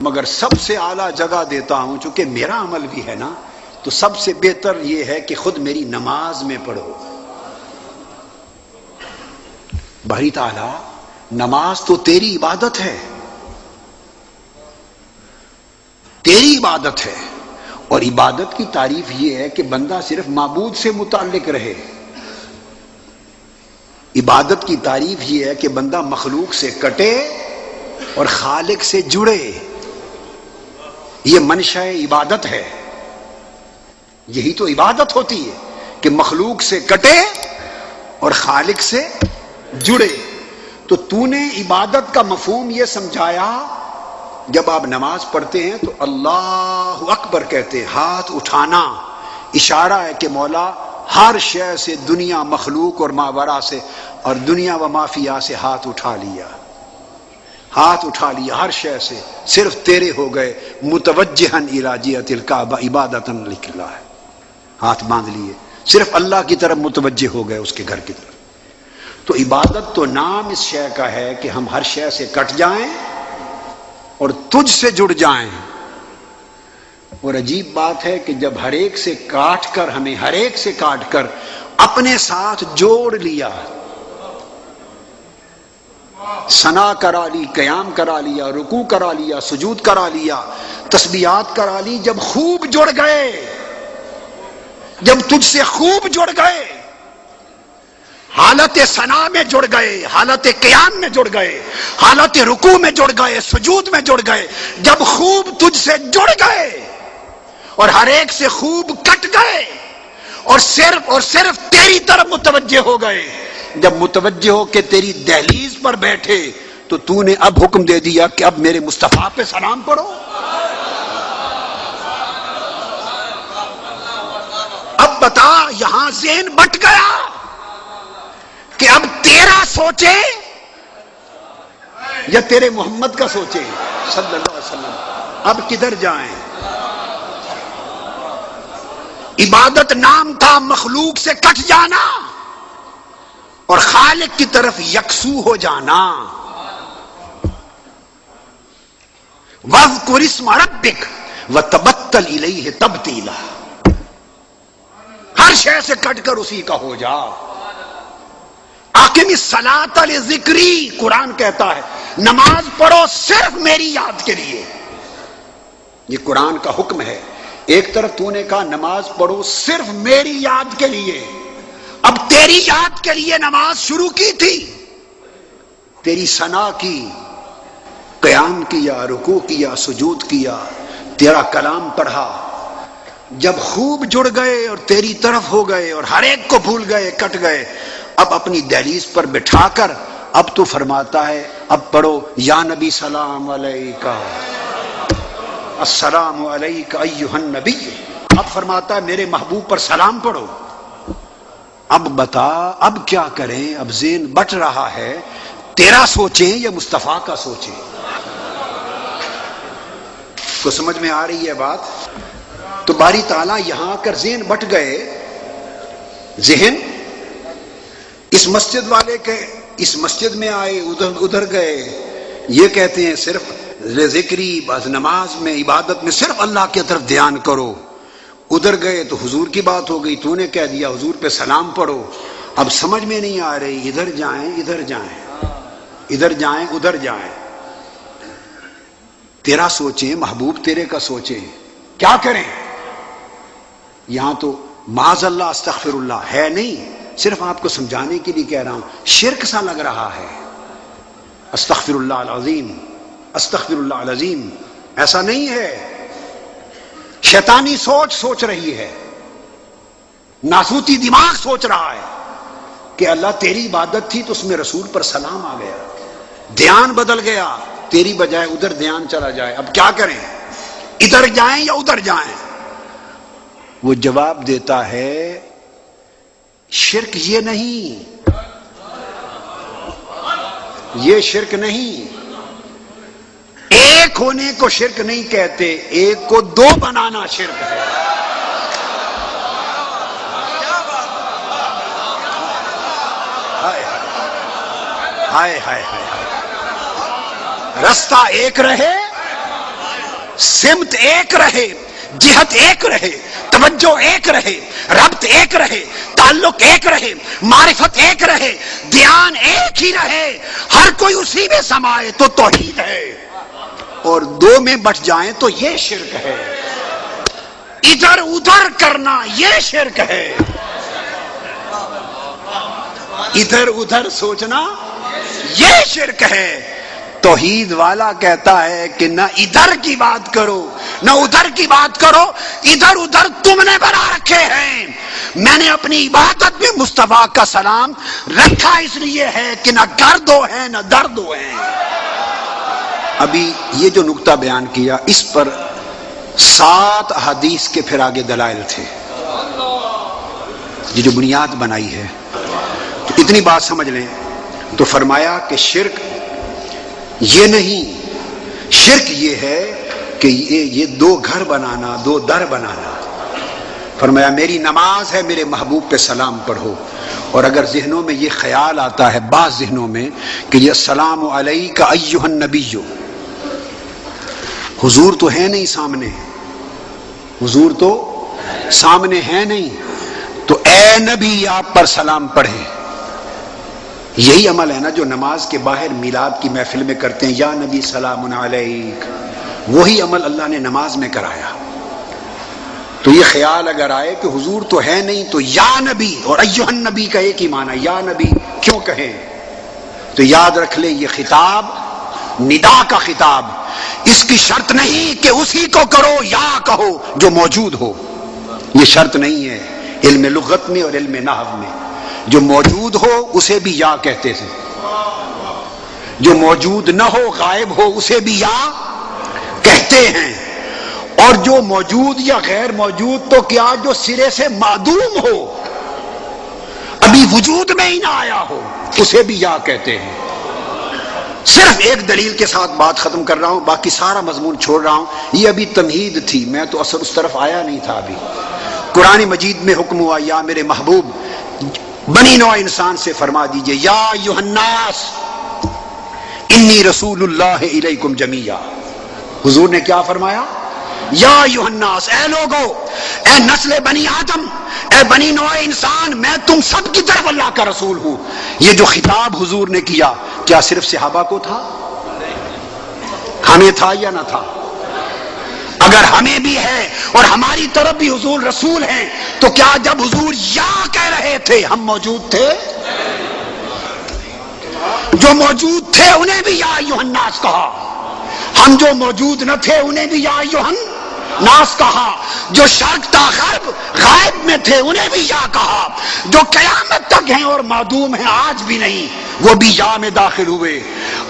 مگر سب سے اعلیٰ جگہ دیتا ہوں، چونکہ میرا عمل بھی ہے نا، تو سب سے بہتر یہ ہے کہ خود میری نماز میں پڑھو۔ باری تعالیٰ نماز تو تیری عبادت ہے، تیری عبادت ہے، اور عبادت کی تعریف یہ ہے کہ بندہ صرف معبود سے متعلق رہے۔ عبادت کی تعریف یہ ہے کہ بندہ مخلوق سے کٹے اور خالق سے جڑے۔ یہ منشا عبادت ہے، یہی تو عبادت ہوتی ہے کہ مخلوق سے کٹے اور خالق سے جڑے۔ تو نے عبادت کا مفہوم یہ سمجھایا، جب آپ نماز پڑھتے ہیں تو اللہ اکبر کہتے ہیں، ہاتھ اٹھانا اشارہ ہے کہ مولا ہر شے سے، دنیا مخلوق اور ماورا سے اور دنیا و مافیا سے ہاتھ اٹھا لیا، ہاتھ اٹھا لیا ہر شے سے، صرف تیرے ہو گئے، متوجہن الی جہۃ الکعبہ عبادۃ للہ، ہاتھ باندھ لیے، صرف اللہ کی طرف متوجہ ہو گئے، اس کے گھر کی طرف۔ تو عبادت تو نام اس شے کا ہے کہ ہم ہر شے سے کٹ جائیں اور تجھ سے جڑ جائیں۔ اور عجیب بات ہے کہ جب ہر ایک سے کاٹ کر، ہمیں ہر ایک سے کاٹ کر اپنے ساتھ جوڑ لیا، ثنا کرا لی، قیام کرا لیا، رکوع کرا لیا، سجود کرا لیا، تسبیحات کرا لی، جب خوب جڑ گئے، جب تجھ سے خوب جڑ گئے، حالت ثنا میں جڑ گئے، حالت قیام میں جڑ گئے، حالت رکوع میں جڑ گئے، سجود میں جڑ گئے، جب خوب تجھ سے جڑ گئے اور ہر ایک سے خوب کٹ گئے اور صرف تیری طرف متوجہ ہو گئے، جب متوجہ ہو کے تیری دہلیز پر بیٹھے تو نے اب حکم دے دیا کہ اب میرے مصطفیٰ پہ سلام پڑھو۔ اب بتا، یہاں ذہن بٹ گیا کہ اب تیرا سوچے یا تیرے محمد کا سوچے صلی اللہ علیہ وسلم، اب کدھر جائیں؟ عبادت نام تھا مخلوق سے کٹ جانا اور خالق کی طرف یکسو ہو جانا۔ وَاذْكُرِ اسْمَ رَبِّكَ وَتَبَتَّلْ إِلَيْهِ تَبْتِيلًا، ہر شے سے کٹ کر اسی کا ہو جا۔ اقم الصلاۃ لذکری، قرآن کہتا ہے نماز پڑھو صرف میری یاد کے لیے، یہ قرآن کا حکم ہے۔ ایک طرف نے کہا نماز پڑھو صرف میری یاد کے لیے، اب تیری یاد کے لیے نماز شروع کی تھی، تیری ثنا کی، قیام کیا، رکوع کیا، سجود کیا، تیرا کلام پڑھا، جب خوب جڑ گئے اور تیری طرف ہو گئے اور ہر ایک کو بھول گئے، کٹ گئے، اب اپنی دہلیز پر بٹھا کر اب تو فرماتا ہے اب پڑھو یا نبی سلام علیکہ، السلام علیکہ ایھا النبی، اب فرماتا ہے میرے محبوب پر سلام پڑھو۔ اب بتا اب کیا کریں؟ اب ذہن بٹ رہا ہے، تیرا سوچیں یا مصطفیٰ کا سوچیں؟ کو سمجھ میں آ رہی ہے بات؟ تو باری تعالیٰ یہاں کر ذہن بٹ گئے، ذہن اس مسجد والے کے، اس مسجد میں آئے، ادھر گئے، یہ کہتے ہیں صرف ذکری، بس نماز میں، عبادت میں صرف اللہ کی طرف دھیان کرو، ادھر گئے تو حضور کی بات ہو گئی، تو نے کہہ دیا حضور پہ سلام پڑھو۔ اب سمجھ میں نہیں آ رہی، ادھر جائیں ادھر جائیں، ادھر جائیں ادھر جائیں، تیرا سوچیں، محبوب تیرے کا سوچیں، کیا کریں؟ یہاں تو معاذ اللہ استغفر اللہ ہے نہیں، صرف آپ کو سمجھانے کے لیے کہہ رہا ہوں، شرک سا لگ رہا ہے، استغفر اللہ العظیم، استغفر اللہ العظیم، ایسا نہیں ہے، شیطانی سوچ رہی ہے، ناسوتی دماغ سوچ رہا ہے کہ اللہ تیری عبادت تھی تو اس میں رسول پر سلام آ گیا، دھیان بدل گیا، تیری بجائے ادھر دھیان چلا جائے، اب کیا کریں؟ ادھر جائیں یا ادھر جائیں؟ وہ جواب دیتا ہے شرک یہ نہیں، یہ شرک نہیں، ایک ہونے کو شرک نہیں کہتے، ایک کو دو بنانا شرک ہے۔ ہائے ہائے ہائے، رستہ ایک رہے سمت ایک رہے، جہت ایک رہے، توجہ ایک رہے، ربط ایک رہے، تعلق ایک رہے، معرفت ایک رہے، دھیان ایک ہی رہے، ہر کوئی اسی میں سمائے تو توحید ہے، اور دو میں بٹ جائیں تو یہ شرک ہے، ادھر ادھر کرنا یہ شرک ہے، ادھر ادھر سوچنا یہ شرک ہے۔ توحید والا کہتا ہے کہ نہ ادھر کی بات کرو نہ ادھر کی بات کرو، ادھر ادھر تم نے بنا رکھے ہیں، میں نے اپنی عبادت میں مصطفیٰ کا سلام رکھا اس لیے ہے کہ نہ گرد ہے نہ درد ہے۔ ابھی یہ جو نقطہ بیان کیا اس پر 7 حدیث کے پھر آگے دلائل تھے، یہ جو بنیاد بنائی ہے، تو اتنی بات سمجھ لیں تو فرمایا کہ شرک یہ نہیں، شرک یہ ہے کہ یہ 2 گھر بنانا، 2 در بنانا۔ فرمایا میری نماز ہے، میرے محبوب پہ سلام پڑھو، اور اگر ذہنوں میں یہ خیال آتا ہے، بعض ذہنوں میں، کہ یہ السلام علیک ایھا النبی، حضور تو ہے نہیں سامنے، حضور تو سامنے ہے نہیں، تو اے نبی آپ پر سلام پڑھیں۔ یہی عمل ہے نا جو نماز کے باہر میلاد کی محفل میں کرتے ہیں، یا نبی سلام علیک، وہی عمل اللہ نے نماز میں کرایا۔ تو یہ خیال اگر آئے کہ حضور تو ہے نہیں تو یا نبی، اور ایھا النبی کا ایک ہی معنی، یا نبی کیوں کہیں، تو یاد رکھ لیں یہ خطاب ندا کا خطاب، اس کی شرط نہیں کہ اسی کو کرو یا کہو جو موجود ہو، یہ شرط نہیں ہے علم لغت میں اور علم نحو میں، جو موجود ہو اسے بھی یا کہتے تھے، جو موجود نہ ہو غائب ہو اسے بھی یا کہتے ہیں، اور جو موجود یا غیر موجود تو کیا جو سرے سے معدوم ہو، ابھی وجود میں ہی نہ آیا ہو، اسے بھی یا کہتے ہیں۔ صرف ایک دلیل کے ساتھ بات ختم کر رہا ہوں، باقی سارا مضمون چھوڑ رہا ہوں، یہ ابھی تمہید تھی، میں تو اصل اس طرف آیا نہیں تھا۔ ابھی قرآن مجید میں حکم ہوا یا میرے محبوب بنی نوع انسان سے فرما دیجئے یا ایھا الناس انی رسول اللہ الیکم جمیعا، حضور نے کیا فرمایا؟ یا ایھا الناس، اے لوگو، اے نسل بنی آدم، اے بنی نوع انسان، میں تم سب کی طرف اللہ کا رسول ہوں۔ یہ جو خطاب حضور نے کیا کیا صرف صحابہ کو تھا؟ ہمیں تھا یا نہ تھا؟ اگر ہمیں بھی ہے اور ہماری طرف بھی حضور رسول ہیں تو کیا جب حضور یا کہہ رہے تھے ہم موجود تھے؟ جو موجود تھے انہیں بھی یا ایھا الناس کہا، ہم جو موجود نہ تھے انہیں بھی یا ایھا الناس کہا، جو شرق تا غرب غائب میں تھے انہیں بھی یا کہا، جو قیامت تک ہیں اور معدوم ہیں آج بھی نہیں وہ بھی یا میں داخل ہوئے۔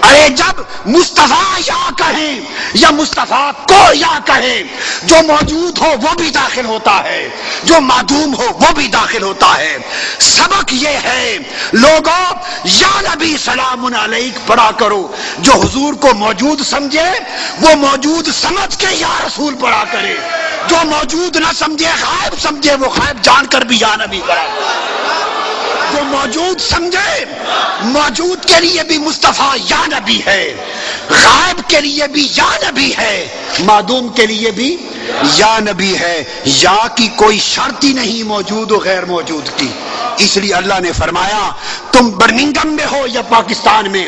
ارے جب مصطفیٰ یا کہیں یا مصطفیٰ کو یا کہے، جو موجود ہو وہ بھی داخل ہوتا ہے، جو معدوم ہو وہ بھی داخل ہوتا ہے۔ سبق یہ ہے لوگوں، یا نبی سلام علیک پڑھا کرو، جو حضور کو موجود سمجھے وہ موجود سمجھ کے یا رسول پڑھا کرے، جو موجود نہ سمجھے غائب سمجھے وہ غائب جان کر بھی یا نبی پڑھا کرے، جو موجود سمجھے موجود کے لیے بھی مصطفیٰ یا نبی ہے، غائب کے لیے بھی یا نبی ہے، معدوم کے لیے بھی یا نبی ہے۔ یا کی کوئی شرط ہی نہیں موجود و غیر موجود کی، اس لیے اللہ نے فرمایا تم برمنگم میں ہو یا پاکستان میں،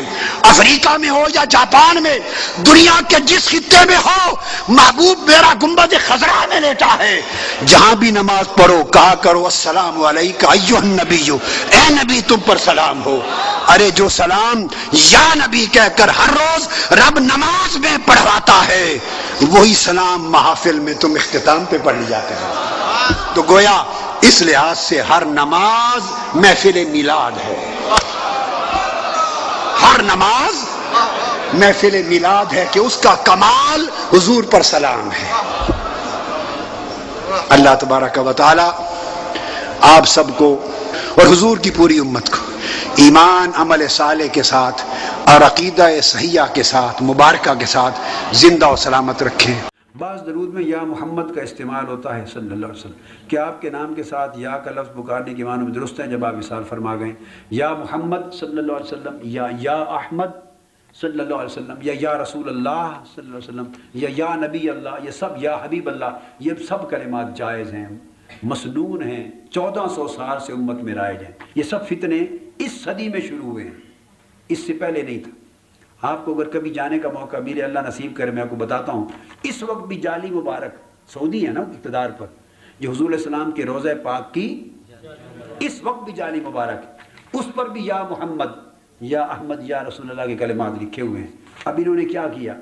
افریقہ میں ہو یا جاپان میں، دنیا کے جس خطے میں ہو، محبوب میرا گنبد خضرا میں لیٹا ہے، جہاں بھی نماز پڑھو کہا کرو السلام علیک ایھا النبی، اے نبی تم پر سلام ہو۔ ارے جو سلام یا نبی کہہ کر ہر روز رب نماز میں پڑھواتا ہے، وہی سلام محافل میں تم اختتام پہ پڑھ لیا کرو۔ تو گویا اس لحاظ سے ہر نماز محفل میلاد ہے، ہر نماز محفل میلاد ہے کہ اس کا کمال حضور پر سلام ہے۔ اللہ تبارک و تعالی آپ سب کو اور حضور کی پوری امت کو ایمان عمل صالح کے ساتھ اور عقیدہ صحیحہ کے ساتھ مبارکہ کے ساتھ زندہ و سلامت رکھیں۔ بعض درود میں یا محمد کا استعمال ہوتا ہے صلی اللہ علیہ وسلم، کیا آپ کے نام کے ساتھ یا کا لفظ پکارنے کے معنی میں درست ہے؟ جب آپ وصال فرما گئے یا محمد صلی اللہ علیہ وسلم یا احمد صلی اللہ علیہ وسلم یا رسول اللہ صلی اللہ علیہ وسلم یا نبی اللہ، یہ سب یا حبیب اللہ، یہ سب کلمات جائز ہیں، مسنون ہیں، 1400 سال سے امت میں رائج ہیں۔ یہ سب فتنے اس صدی میں شروع ہوئے ہیں، اس سے پہلے نہیں تھا۔ آپ کو اگر کبھی جانے کا موقع ملے، اللہ نصیب کرے، میں آپ کو بتاتا ہوں، اس وقت بھی جعلی مبارک سعودی ہے نا اقتدار پر، جو حضور علیہ السلام کے روضہ پاک کی اس وقت بھی جعلی مبارک ہے، اس پر بھی یا محمد یا احمد یا رسول اللہ کے کلمات لکھے ہوئے ہیں۔ اب انہوں نے کیا کیا؟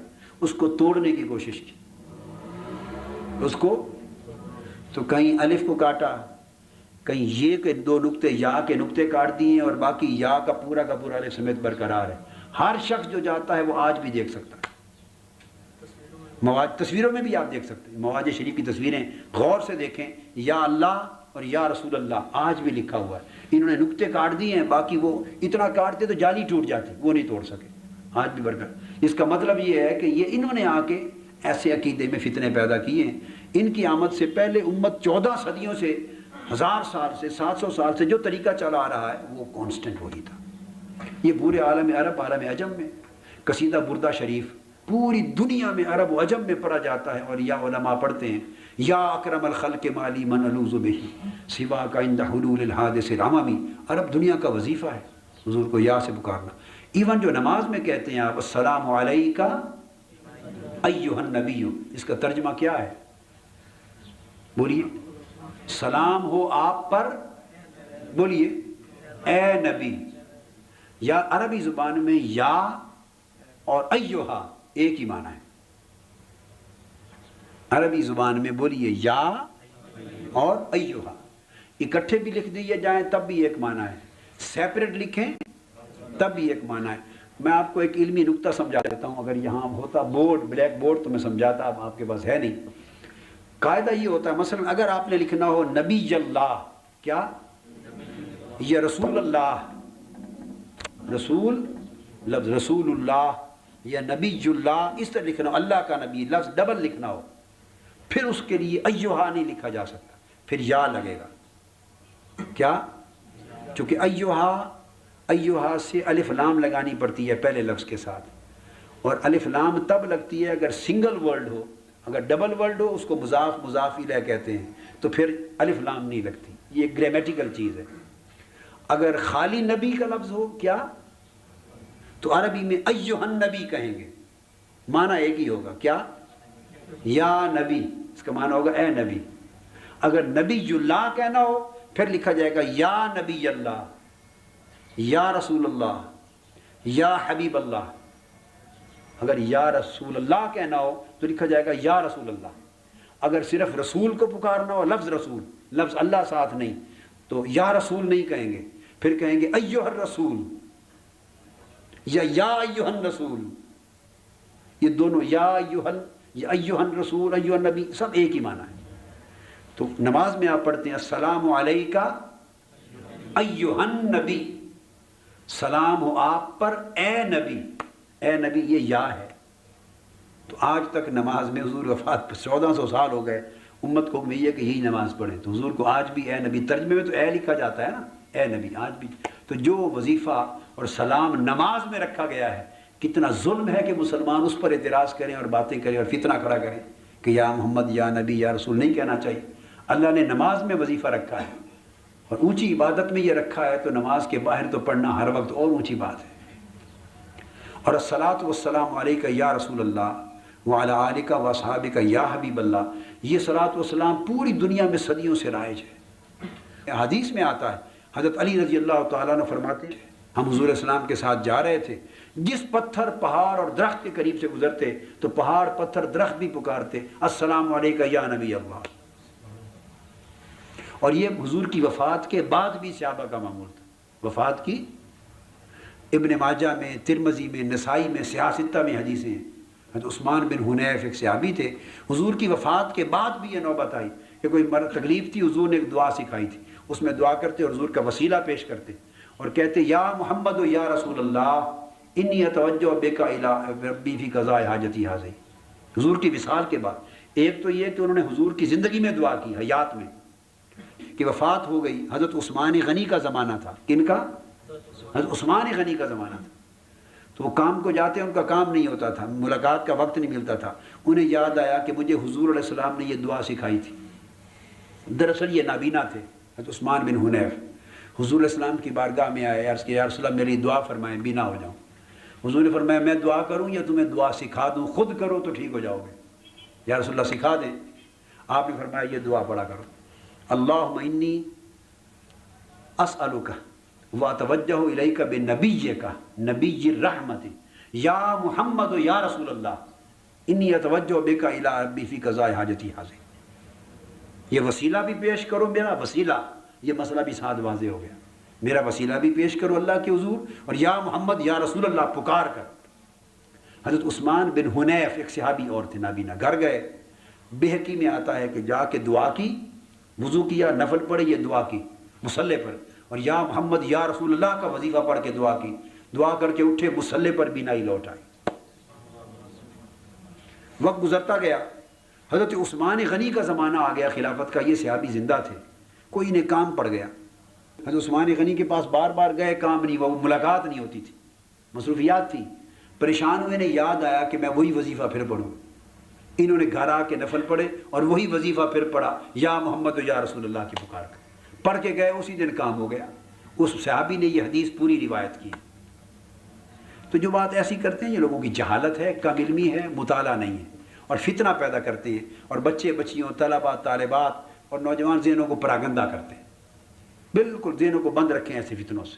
اس کو توڑنے کی کوشش کی، اس کو تو کہیں الف کو کاٹا، کہیں یہ کہ 2 نقطے یا کے نقطے کاٹ دیے، اور باقی یا کا پورا الف سمیت برقرار ہے۔ ہر شخص جو جاتا ہے وہ آج بھی دیکھ سکتا ہے، تصویروں میں بھی آپ دیکھ سکتے ہیں، مواج شریف کی تصویریں غور سے دیکھیں، یا اللہ اور یا رسول اللہ آج بھی لکھا ہوا ہے۔ انہوں نے نقطے کاٹ دیے ہیں، باقی وہ اتنا کاٹتے تو جالی ٹوٹ جاتی، وہ نہیں توڑ سکے، آج بھی برقرار۔ اس کا مطلب یہ ہے کہ یہ انہوں نے آ کے ایسے عقیدے میں فتنے پیدا کیے ہیں۔ ان کی آمد سے پہلے امت 14 صدیوں سے، 1000 سال سے، 700 سال سے جو طریقہ چلا آ رہا ہے وہ کانسٹنٹ وہی تھا۔ یہ پورے عالم عرب، عالم عجم میں قصیدہ بردہ شریف پوری دنیا میں عرب و عجم میں پڑھا جاتا ہے، اور یا علماء پڑھتے ہیں، یا اکرم الخلق مالی من الوذ بہ سوا کا عند حلول الحادث العممی۔ عرب دنیا کا وظیفہ ہے حضور کو یا سے پکارنا۔ ایون جو نماز میں کہتے ہیں آپ السلام علیکہ ایھا النبی، اس کا ترجمہ کیا ہے؟ بولیے، سلام ہو آپ پر، بولیے اے نبی۔ یا عربی زبان میں یا اور ایھا ایک ہی معنی ہے، عربی زبان میں بولیے یا اور ایھا، اکٹھے بھی لکھ دیے جائیں تب بھی ایک معنی ہے، سیپریٹ لکھیں تب بھی ایک معنی ہے۔ میں آپ کو ایک علمی نکتہ سمجھا دیتا ہوں، اگر یہاں ہوتا بورڈ، بلیک بورڈ، تو میں سمجھاتا، اب آپ کے پاس ہے نہیں۔ قاعدہ یہ ہوتا ہے، مثلا اگر آپ نے لکھنا ہو نبی اللہ، کیا؟ یا رسول اللہ، رسول لفظ رسول اللہ یا نبی اللہ، اس طرح لکھنا ہو، اللہ کا نبی لفظ ڈبل لکھنا ہو، پھر اس کے لیے ایھا نہیں لکھا جا سکتا، پھر یا لگے گا۔ کیا؟ چونکہ ایھا سے الف لام لگانی پڑتی ہے پہلے لفظ کے ساتھ، اور الف لام تب لگتی ہے اگر سنگل ورڈ ہو، اگر ڈبل ورڈ ہو اس کو مضاف مضاف الیہ کہتے ہیں، تو پھر الف لام نہیں لگتی، یہ ایک گرامیٹیکل چیز ہے۔ اگر خالی نبی کا لفظ ہو، کیا؟ تو عربی میں ایھا النبی کہیں گے، معنی ایک ہی ہوگا، کیا؟ یا نبی، اس کا معنی ہوگا اے نبی۔ اگر نبی اللہ کہنا ہو پھر لکھا جائے گا یا نبی اللہ، یا رسول اللہ، یا حبیب اللہ۔ اگر یا رسول اللہ کہنا ہو تو لکھا جائے گا یا رسول اللہ۔ اگر صرف رسول کو پکارنا ہو، لفظ رسول، لفظ اللہ ساتھ نہیں، تو یا رسول نہیں کہیں گے، پھر کہیں گے ایھا الرسول یا ایھا الرسول۔ یہ دونوں یا ایھا الرسول، ایھا النبی، سب ایک ہی معنی ہے۔ تو نماز میں آپ پڑھتے ہیں السلام علیکہ ایھا النبی، سلام ہو آپ پر اے نبی، اے نبی، یہ یا ہے۔ تو آج تک نماز میں حضور وفات پر 1400 سال ہو گئے، امت کو یہ ہے کہ یہی نماز پڑھیں، تو حضور کو آج بھی اے نبی، ترجمے میں تو اے لکھا جاتا ہے نا، اے نبی آج بھی۔ تو جو وظیفہ اور سلام نماز میں رکھا گیا ہے، کتنا ظلم ہے کہ مسلمان اس پر اعتراض کریں اور باتیں کریں اور فتنہ کھڑا کریں کہ یا محمد یا نبی یا رسول نہیں کہنا چاہیے۔ اللہ نے نماز میں وظیفہ رکھا ہے اور اونچی عبادت میں یہ رکھا ہے، تو نماز کے باہر تو پڑھنا ہر وقت اور اونچی بات ہے۔ اور الصلاۃ والسلام علیکہ یا رسول اللہ وعلی آلکہ واصحابکہ یا حبیب اللہ، یہ صلاۃ والسلام پوری دنیا میں صدیوں سے رائج ہے۔ حدیث میں آتا ہے، حضرت علی رضی اللہ تعالیٰ عنہ فرماتے ہیں، ہم حضور السلام کے ساتھ جا رہے تھے، جس پتھر پہاڑ اور درخت کے قریب سے گزرتے تو پہاڑ پتھر درخت بھی پکارتے السلام علیکہ یا نبی اللہ۔ اور یہ حضور کی وفات کے بعد بھی صحابہ کا معمول تھا۔ وفات کی ابن ماجہ میں، ترمذی میں، نسائی میں، سیاہ ستہ میں حدیثیں ہیں۔ حضرت عثمان بن حنیف ایک صحابی تھے، حضور کی وفات کے بعد بھی یہ نوبت آئی کہ کوئی تکلیف تھی، حضور نے ایک دعا سکھائی تھی، اس میں دعا کرتے اور حضور کا وسیلہ پیش کرتے اور کہتے یا محمد و یا رسول اللہ انی اتوجہ بک الی ربی فی قضاء حاجتی ھذہ۔ حضور کی وصال کے بعد ایک تو یہ کہ انہوں نے حضور کی زندگی میں دعا کی، حیات میں، کہ وفات ہو گئی، حضرت عثمان غنی کا زمانہ تھا، کن کا؟ حضرت عثمان غنی کا زمانہ تھا، تو تو وہ کام کو جاتے، ان کا کام نہیں ہوتا تھا، ملاقات کا وقت نہیں ملتا تھا. انہیں یاد آیا کہ مجھے حضور علیہ السلام نے یہ دعا سکھائی تھی. دراصل یہ نابینا تھے، حضرت عثمان بن حنیف. حضور علیہ السلام کی بارگاہ میں آئے، عرض کیا یا رسول اللہ میری دعا فرمائیں، بینا ہو جاؤں. حضور نے فرمایا میں دعا کروں یا تمہیں دعا سکھا دوں؟ خود کرو تو ٹھیک ہو جاؤ گے. یا رسول اللہ سکھا دیں. آپ نے فرمایا یہ دعا پڑھا کرو، اللہم انی اسألک واتوجہ الیک بنبیک نبی الرحمت یا محمد یا رسول اللہ انی اتوجہ بک الی ربی فی قضاء حاجتی حاضر. یہ وسیلہ بھی پیش کرو، میرا وسیلہ، یہ مسئلہ بھی ساتھ واضح ہو گیا. میرا وسیلہ بھی پیش کرو اللہ کے حضور، اور یا محمد یا رسول اللہ پکار کر. حضرت عثمان بن حنیف ایک صحابی اور تھے نابینا، گھر گئے. بہقی میں آتا ہے کہ جا کے دعا کی، وضو کیا، نفل پڑھے، یہ دعا کی مصلی پر، اور یا محمد یا رسول اللہ کا وظیفہ پڑھ کے دعا کی. دعا کر کے اٹھے، مصلی پر بینائی لوٹ آئی. وقت گزرتا گیا، حضرت عثمان غنی کا زمانہ آ گیا خلافت کا. یہ صحابی زندہ تھے، کوئی انہیں کام پڑ گیا. حضرت عثمان غنی کے پاس بار بار گئے، کام نہیں ہوا، وہ ملاقات نہیں ہوتی تھی، مصروفیات تھی. پریشان ہوئے، انہیں یاد آیا کہ میں وہی وظیفہ پھر پڑھوں. انہوں نے گھر آ کے نفل پڑھے اور وہی وظیفہ پھر پڑھا، یا محمد و یا رسول اللہ کی پکار کر. پڑھ کے گئے، اسی دن کام ہو گیا. اس صحابی نے یہ حدیث پوری روایت کی. تو جو بات ایسی کرتے ہیں یہ لوگوں کی جہالت ہے، کم علمی ہے، مطالعہ نہیں ہے، اور فتنہ پیدا کرتے ہیں، اور بچے بچیوں، طلباء طالبات اور نوجوان ذہنوں کو پراگندہ کرتے ہیں. بالکل ذہنوں کو بند رکھیں ایسے فتنوں سے.